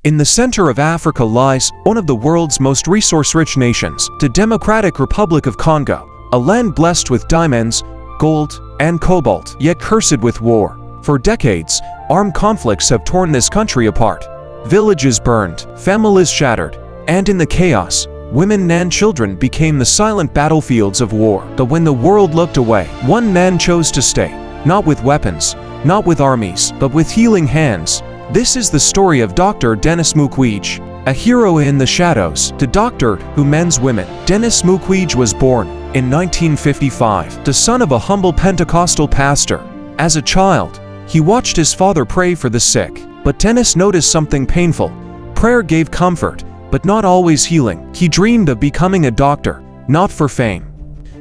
In the center of Africa lies one of the world's most resource-rich nations, the Democratic Republic of Congo, a land blessed with diamonds, gold, and cobalt, yet cursed with war. For decades, armed conflicts have torn this country apart. Villages burned, families shattered, and in the chaos, women and children became the silent battlefields of war. But when the world looked away, one man chose to stay, not with weapons, not with armies, but with healing hands. This is the story of Dr. Denis Mukwege, a hero in the shadows, the doctor who mends women. Denis Mukwege was born in 1955, the son of a humble Pentecostal pastor. As a child, he watched his father pray for the sick, but Denis noticed something painful. Prayer gave comfort, but not always healing. He dreamed of becoming a doctor, not for fame,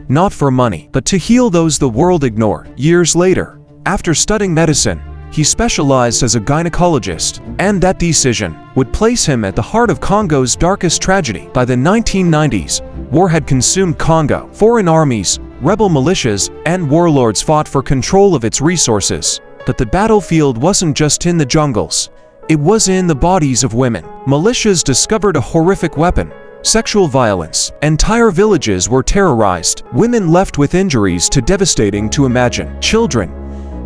not for money, but to heal those the world ignored. Years later, after studying medicine, he specialized as a gynecologist, and that decision would place him at the heart of Congo's darkest tragedy. By the 1990s, war had consumed Congo. Foreign armies, rebel militias, and warlords fought for control of its resources. But the battlefield wasn't just in the jungles. It was in the bodies of women. Militias discovered a horrific weapon: sexual violence. Entire villages were terrorized. Women left with injuries too devastating to imagine. Children,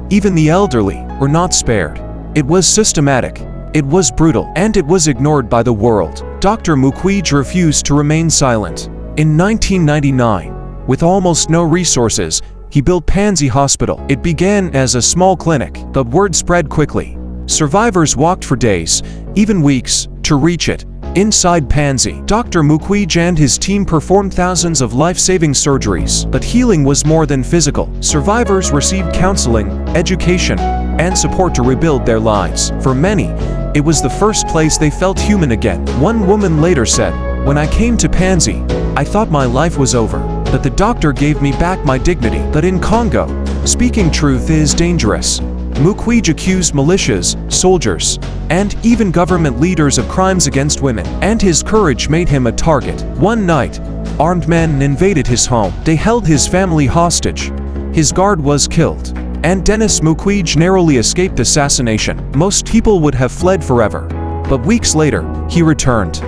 even the elderly, were not spared. It was systematic, it was brutal, and it was ignored by the world. Dr. Mukwege refused to remain silent. In 1999, with almost no resources, he built Panzi Hospital. It began as a small clinic, but word spread quickly. Survivors walked for days, even weeks, to reach it. Inside Panzi, Dr. Mukwege and his team performed thousands of life-saving surgeries. But healing was more than physical. Survivors received counseling, education, and support to rebuild their lives. For many, it was the first place they felt human again. One woman later said, "When I came to Panzi, I thought my life was over, but the doctor gave me back my dignity." But in Congo, speaking truth is dangerous. Mukwege accused militias, soldiers, and even government leaders of crimes against women, and his courage made him a target. One night, armed men invaded his home. They held his family hostage. His guard was killed, and Denis Mukwege narrowly escaped assassination. Most people would have fled forever, but weeks later, he returned.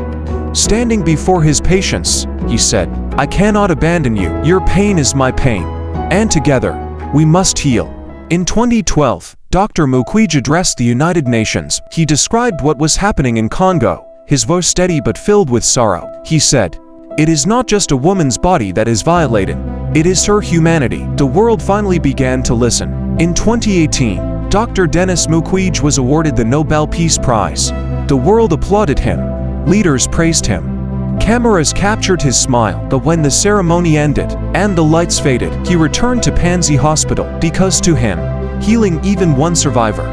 Standing before his patients, he said, "I cannot abandon you. Your pain is my pain, and together, we must heal." In 2012, Dr. Mukwege addressed the United Nations. He described what was happening in Congo, his voice steady but filled with sorrow. He said, "It is not just a woman's body that is violated, it is her humanity." The world finally began to listen. In 2018, Dr. Denis Mukwege was awarded the Nobel Peace Prize. The world applauded him. Leaders praised him. Cameras captured his smile, but when the ceremony ended and the lights faded, he returned to Panzi Hospital, because to him, healing even one survivor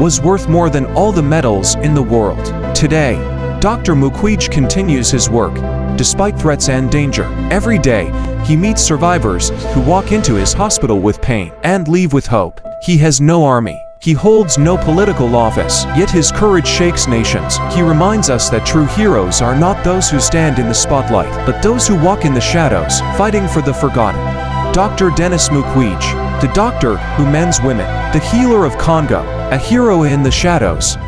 was worth more than all the medals in the world. Today, Dr. Mukwege continues his work, despite threats and danger. Every day, he meets survivors who walk into his hospital with pain and leave with hope. He has no army. He holds no political office, yet his courage shakes nations. He reminds us that true heroes are not those who stand in the spotlight, but those who walk in the shadows, fighting for the forgotten. Dr. Denis Mukwege, the doctor who mends women, the healer of Congo, a hero in the shadows.